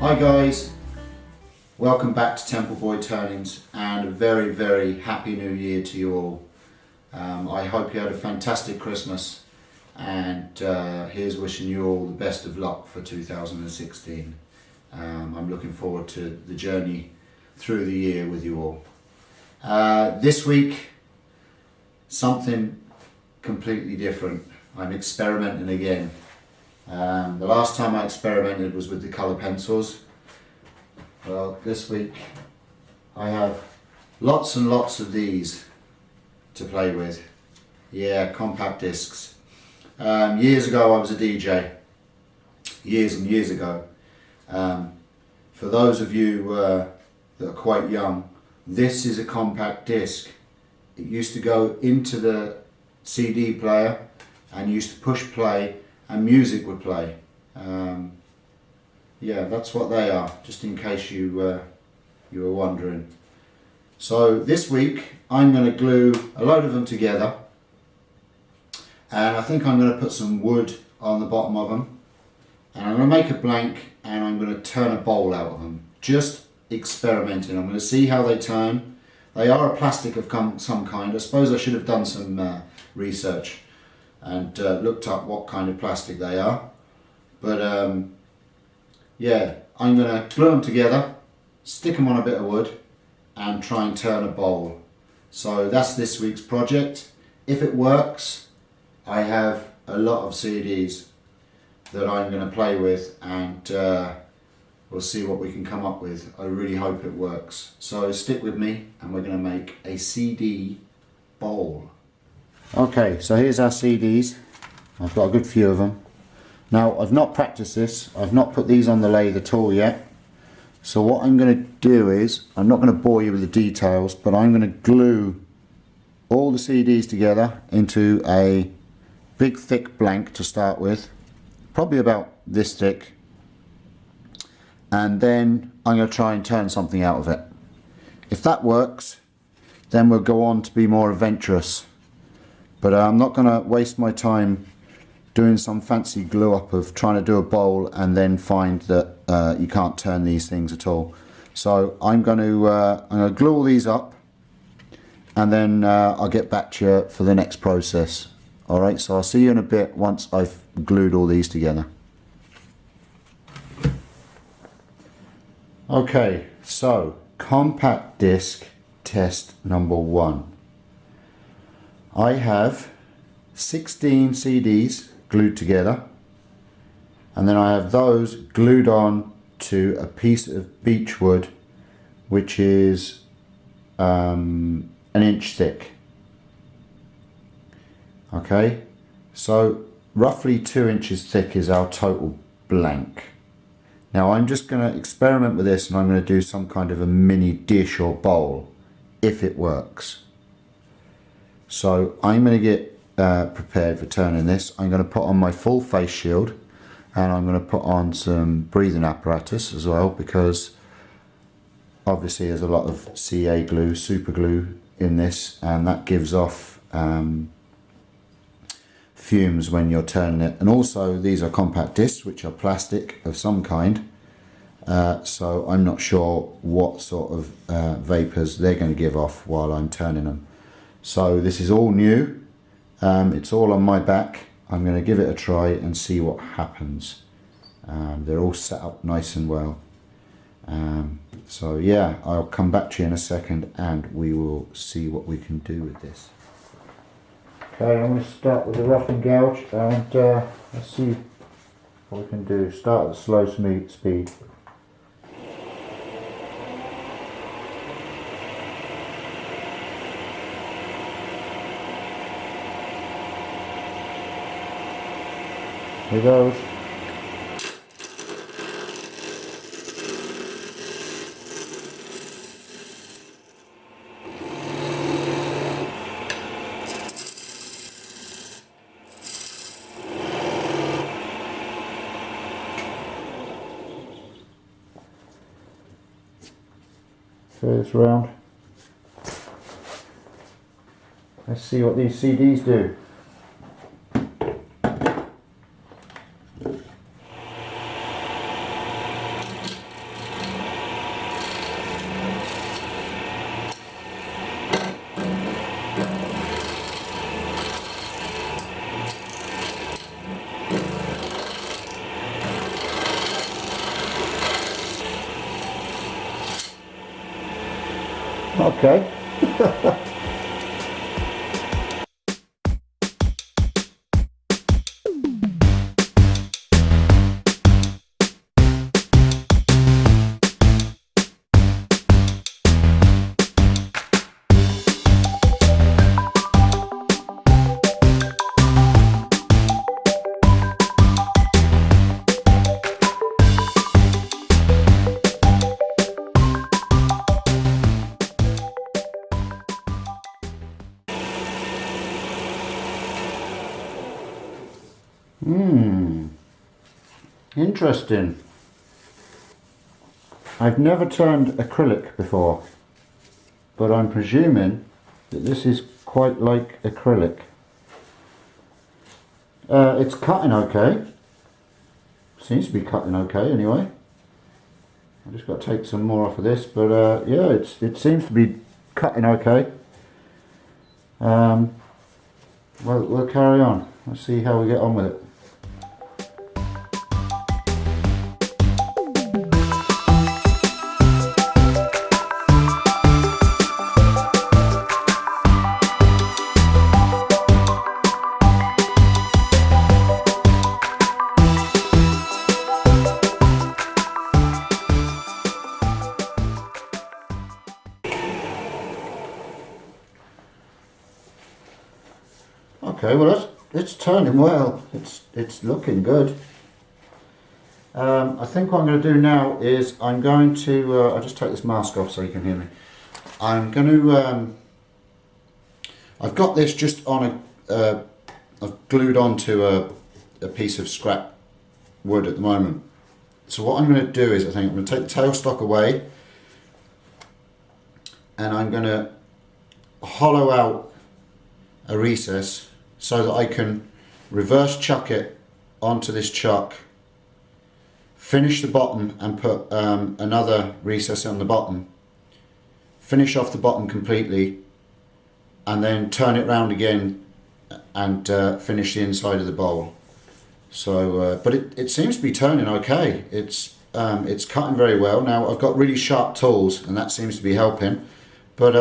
Hi guys, welcome back to Temple Woodturnings and a very, very happy new year to you all. I hope you had a fantastic Christmas and here's wishing you all the best of luck for 2016. I'm looking forward to the journey through the year with you all. This week, something completely different. I'm experimenting again. The last time I experimented was with the colour pencils. Well, this week I have lots and lots of these to play with. Yeah, compact discs. Years ago I was a DJ. Years and years ago. For those of you that are quite young, this is a compact disc. It used to go into the CD player and you used to push play and music would play. Yeah, that's what they are, just in case you were wondering. So this week I'm going to glue a load of them together, and I think I'm going to put some wood on the bottom of them, and I'm going to make a blank and I'm going to turn a bowl out of them. Just experimenting. I'm going to see how they turn. They are a plastic of some kind. I suppose I should have done some research and looked up what kind of plastic they are, but yeah, I'm going to glue them together, stick them on a bit of wood and try and turn a bowl. So that's this week's project. If it works, I have a lot of CDs that I'm going to play with, and we'll see what we can come up with. I really hope it works. So stick with me and we're going to make a CD bowl. Okay, so here's our CDs. I've got a good few of them. Now, I've not practiced this. I've not put these on the lathe at all yet. So what I'm going to do is, I'm not going to bore you with the details, but I'm going to glue all the CDs together into a big thick blank to start with. Probably about this thick. And then I'm going to try and turn something out of it. If that works, then we'll go on to be more adventurous. But I'm not going to waste my time doing some fancy glue up of trying to do a bowl and then find that you can't turn these things at all. So I'm going to glue all these up, and then I'll get back to you for the next process. Alright, so I'll see you in a bit once I've glued all these together. Okay, so compact disc test number 1. I have 16 CDs glued together, and then I have those glued on to a piece of beech wood which is an inch thick. Okay, so roughly 2 inches thick is our total blank. Now I'm just going to experiment with this, and I'm going to do some kind of a mini dish or bowl if it works. So I'm going to get prepared for turning this. I'm going to put on my full face shield, and I'm going to put on some breathing apparatus as well, because obviously there's a lot of CA glue, super glue in this, and that gives off fumes when you're turning it. And also these are compact discs which are plastic of some kind, so I'm not sure what sort of vapours they're going to give off while I'm turning them. So this is all new, it's all on my back. I'm going to give it a try and see what happens. They're all set up nice and well. So yeah, I'll come back to you in a second and we will see what we can do with this. Okay, I'm going to start with the rough and gouge, and let's see what we can do. Start at slow speed. Here goes. First round. Let's see what these CDs do. Okay. Interesting. I've never turned acrylic before, but I'm presuming that this is quite like acrylic. It's cutting okay. Seems to be cutting okay anyway. I've just got to take some more off of this, but yeah, it seems to be cutting okay. Well, we'll carry on. Let's see how we get on with it. Okay, well it's turning well. It's looking good. I think what I'm going to do now is I'm going to I'll just take this mask off so you can hear me. I'm going to I've got this just on I've glued onto a piece of scrap wood at the moment. So what I'm going to do is I think I'm going to take the tailstock away, and I'm going to hollow out a recess so that I can reverse chuck it onto this chuck, finish the bottom and put another recess on the bottom, finish off the bottom completely, and then turn it round again and finish the inside of the bowl. So, but it seems to be turning okay. It's cutting very well. Now I've got really sharp tools and that seems to be helping, but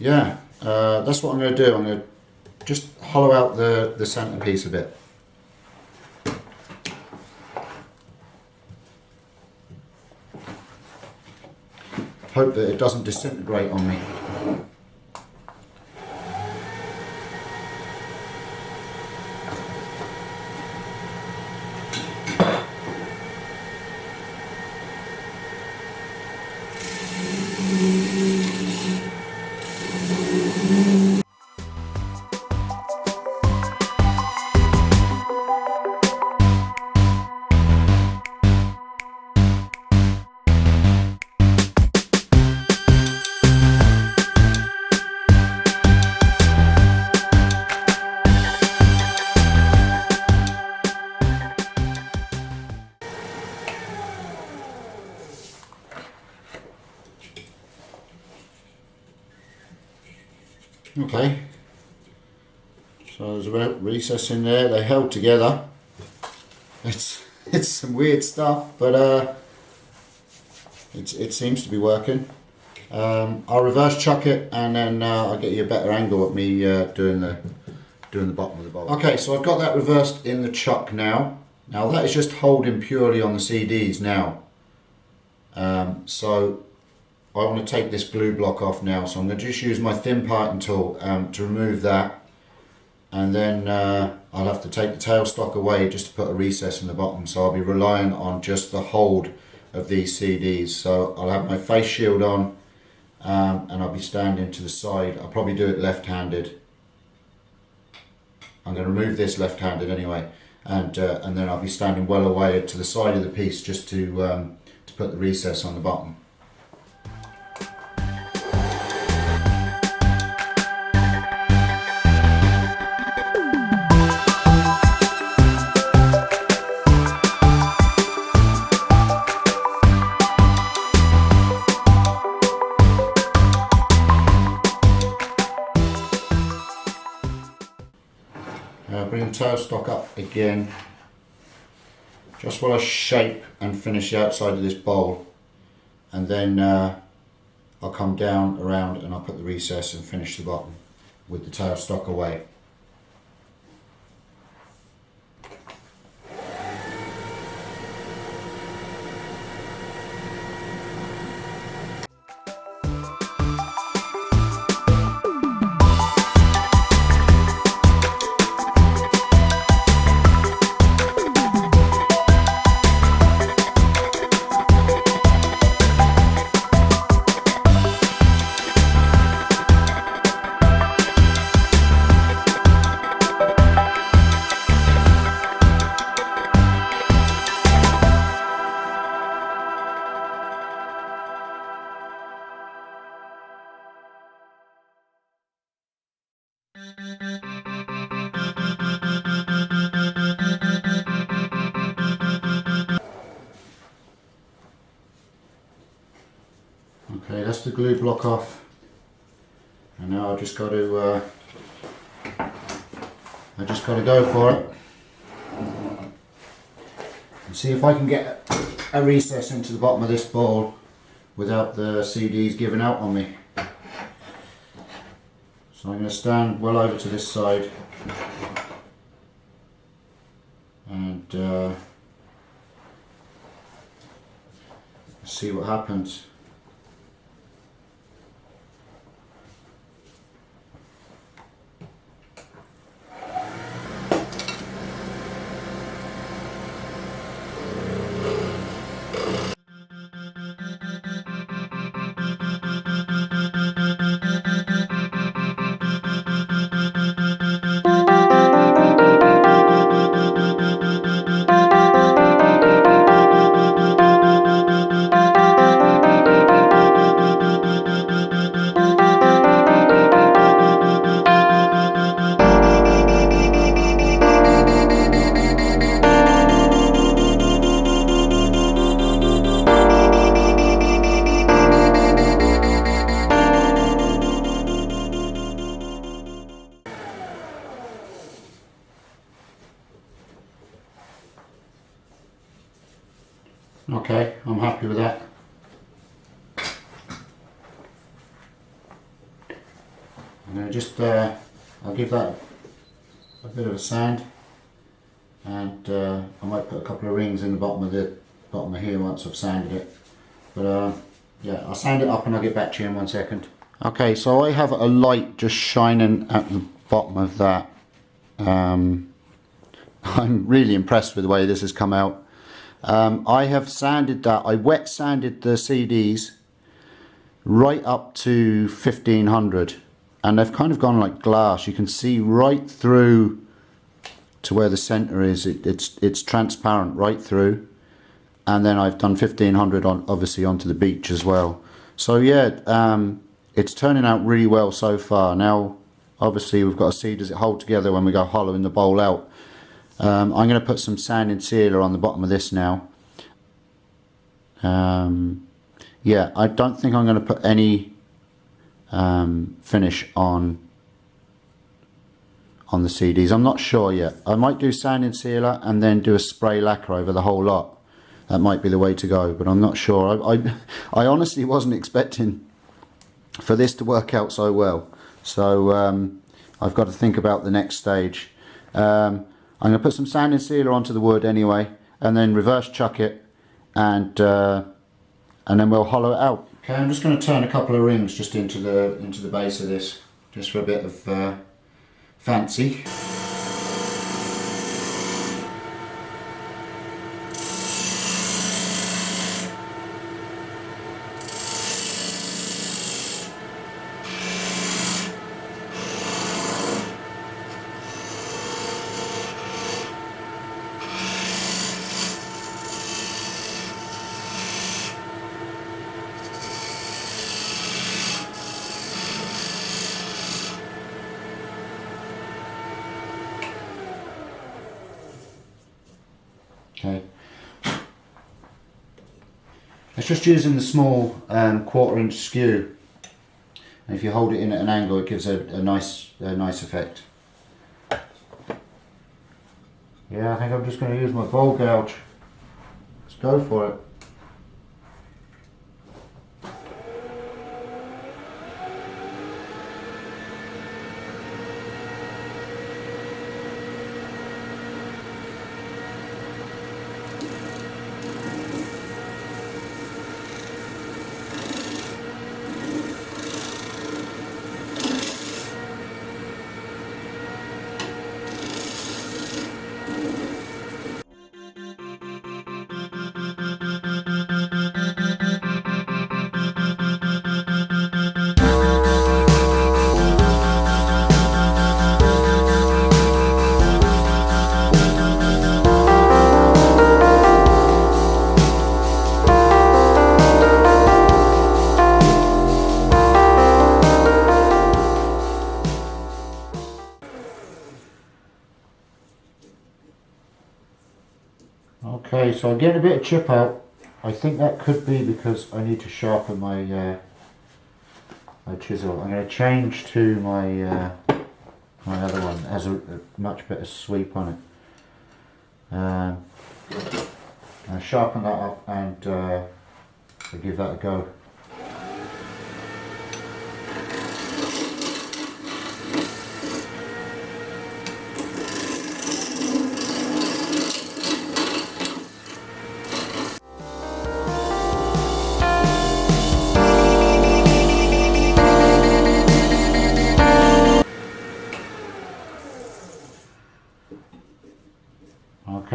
yeah, that's what I'm going to do. I'm going to just hollow out the centre piece a bit. Hope that it doesn't disintegrate on me. Okay, so there's a recess in there. They held together. It's some weird stuff, but it seems to be working. I'll reverse chuck it, and then I'll get you a better angle at me doing the bottom of the bowl. Okay, so I've got that reversed in the chuck now. Now that is just holding purely on the CDs now. So I want to take this glue block off now, so I'm going to just use my thin parting tool to remove that, and then I'll have to take the tailstock away just to put a recess in the bottom, so I'll be relying on just the hold of these CDs. So I'll have my face shield on, and I'll be standing to the side. I'll probably do it left-handed. I'm going to remove this left-handed anyway, and then I'll be standing well away to the side of the piece just to put the recess on the bottom. Bring the tailstock up again, just while I shape and finish the outside of this bowl, and then I'll come down around and I'll put the recess and finish the bottom with the tailstock away. Okay, that's the glue block off, and now I've just got to go for it and see if I can get a recess into the bottom of this ball without the CDs giving out on me. So I'm going to stand well over to this side and see what happens. Okay, I'm happy with that. I'm going to just, I'll give that a bit of a sand, and I might put a couple of rings in the bottom of here once I've sanded it. But yeah, I'll sand it up and I'll get back to you in 1 second. Okay, so I have a light just shining at the bottom of that. I'm really impressed with the way this has come out. I have sanded that, I wet sanded the CDs right up to 1500, and they've kind of gone like glass. You can see right through to where the center is. It's transparent right through, and then I've done 1500 on, obviously, onto the Beech as well. So yeah, it's turning out really well so far. Now obviously we've got to see, does it hold together when we go hollowing the bowl out. I'm going to put some sand and sealer on the bottom of this now. Yeah, I don't think I'm going to put any finish on the CDs. I'm not sure yet. I might do sand and sealer and then do a spray lacquer over the whole lot. That might be the way to go, but I'm not sure. I honestly wasn't expecting for this to work out so well. So I've got to think about the next stage. I'm going to put some sand and sealer onto the wood anyway, and then reverse chuck it, and then we'll hollow it out. Okay, I'm just going to turn a couple of rings just into the base of this, just for a bit of fancy. Okay, it's just using the small 1/4 inch skew, and if you hold it in at an angle, it gives a nice effect. Yeah, I think I'm just going to use my bowl gouge. Let's go for it. Okay, so I'm getting a bit of chip out. I think that could be because I need to sharpen my my chisel. I'm going to change to my my other one. It has a much better sweep on it. I'll sharpen that up and I'll give that a go.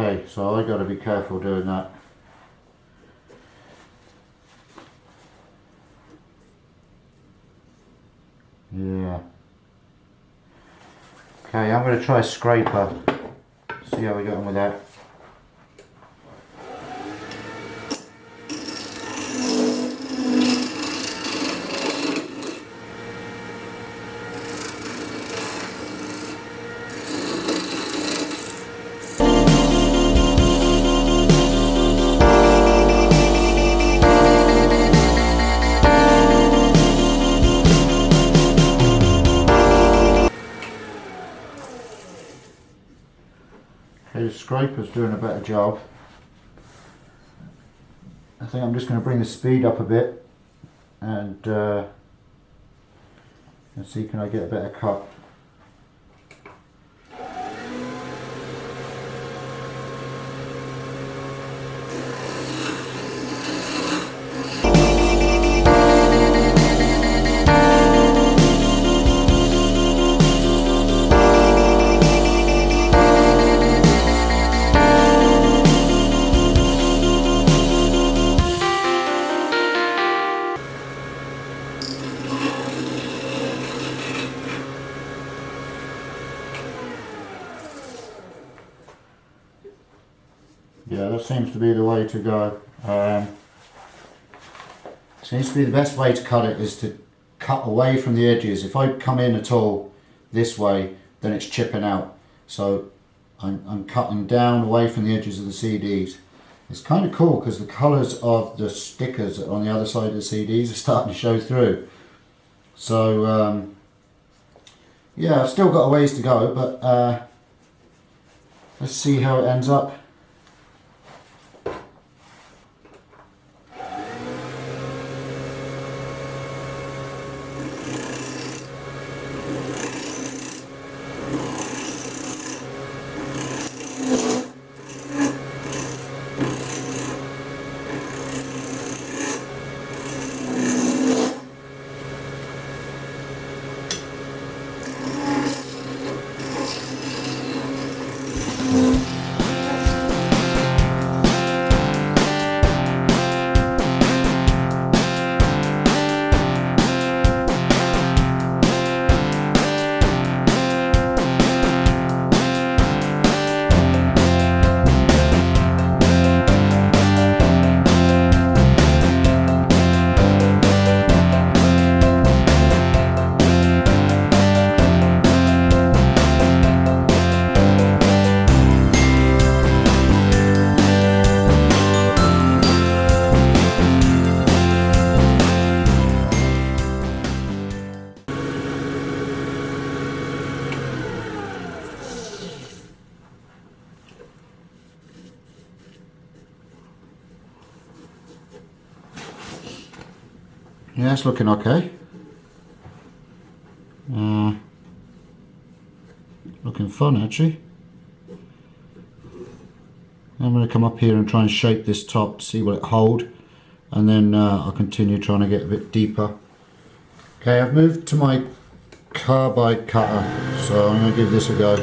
Okay, so I got to be careful doing that. Yeah. Okay, I'm going to try a scraper. See how we get on with that. The scraper's doing a better job. I think I'm just going to bring the speed up a bit and see can I get a better cut. Yeah, that seems to be the way to go. Seems to be the best way to cut it is to cut away from the edges. If I come in at all this way, then it's chipping out. So I'm cutting down away from the edges of the CDs. It's kind of cool because the colours of the stickers on the other side of the CDs are starting to show through. So yeah, I've still got a ways to go, but let's see how it ends up. Yeah, it's looking okay. Looking fun actually. I'm going to come up here and try and shape this top, see what it holds, and then I'll continue trying to get a bit deeper. Okay, I've moved to my carbide cutter, so I'm going to give this a go.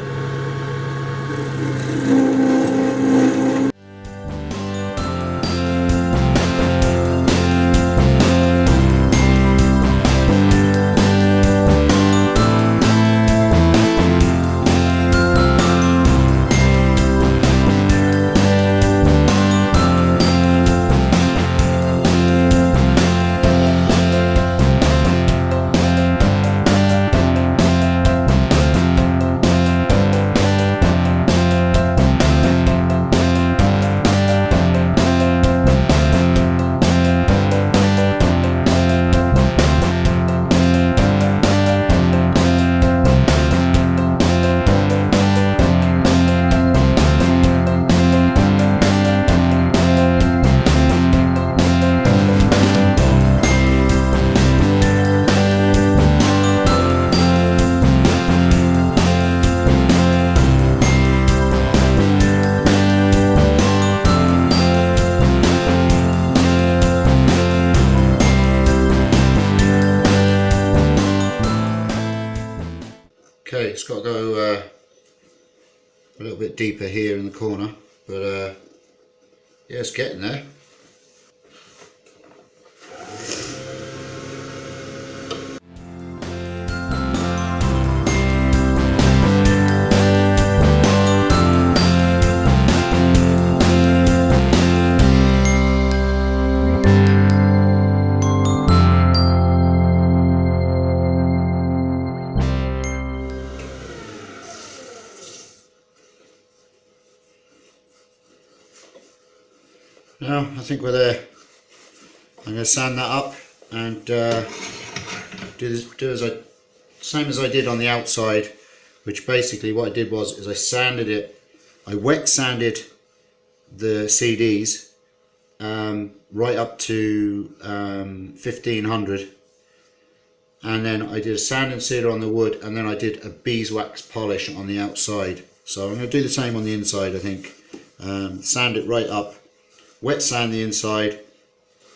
Okay, it's got to go a little bit deeper here in the corner, but yeah, it's getting there. Now I think we're there. I'm going to sand that up and do same as I did on the outside, which basically what I did was I sanded it. I wet sanded the CDs right up to 1500, and then I did a sand and sealer on the wood, and then I did a beeswax polish on the outside. So I'm going to do the same on the inside, I think. Sand it right up, wet sand the inside,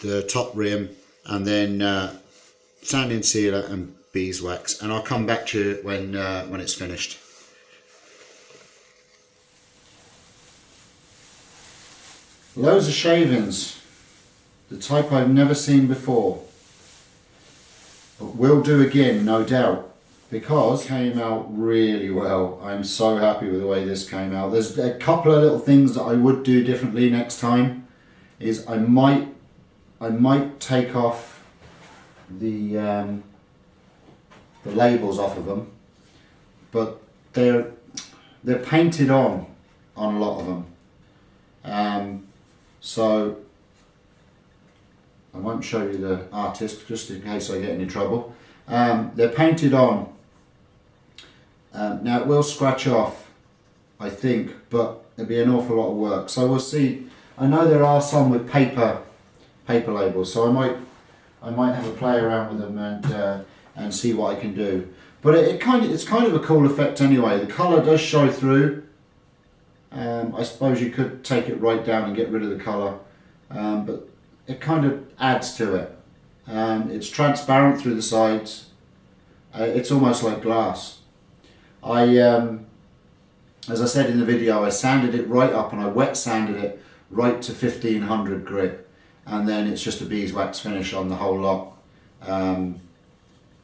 the top rim, and then sand and sealer and beeswax, and I'll come back to you when it's finished. Loads of shavings, the type I've never seen before, but will do again, no doubt, because it came out really well. I'm so happy with the way this came out. There's a couple of little things that I would do differently next time. Is I might take off the labels off of them, but they're painted on a lot of them. So I won't show you the artist just in case I get any trouble. They're painted on. Now it will scratch off, I think, but it'll be an awful lot of work. So we'll see. I know there are some with paper labels, so I might have a play around with them and see what I can do. But it's kind of a cool effect anyway. The colour does show through. I suppose you could take it right down and get rid of the colour, but it kind of adds to it. It's transparent through the sides. It's almost like glass. As I said in the video, I sanded it right up and I wet sanded it right to 1500 grit, and then it's just a beeswax finish on the whole lot.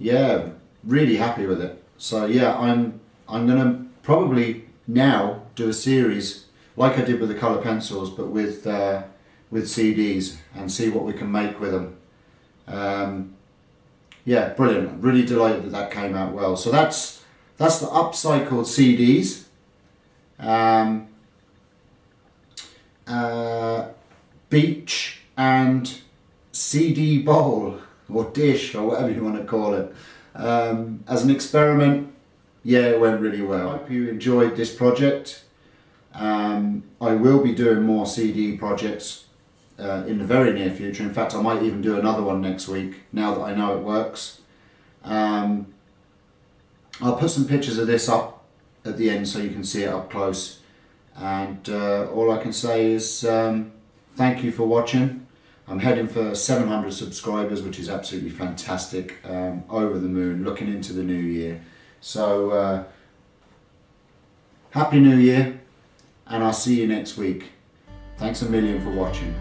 Yeah, really happy with it. So yeah, I'm gonna probably now do a series like I did with the colour pencils, but with CDs, and see what we can make with them. Yeah, brilliant. I'm really delighted that came out well. So that's the upcycled CDs. Beech and CD bowl or dish or whatever you want to call it. As an experiment, yeah, it went really well. I hope you enjoyed this project. I will be doing more CD projects in the very near future. In fact, I might even do another one next week now that I know it works. I'll put some pictures of this up at the end so you can see it up close. And all I can say is thank you for watching. I'm heading for 700 subscribers, which is absolutely fantastic. Over the moon, looking into the new year. So Happy New Year, and I'll see you next week. Thanks a million for watching.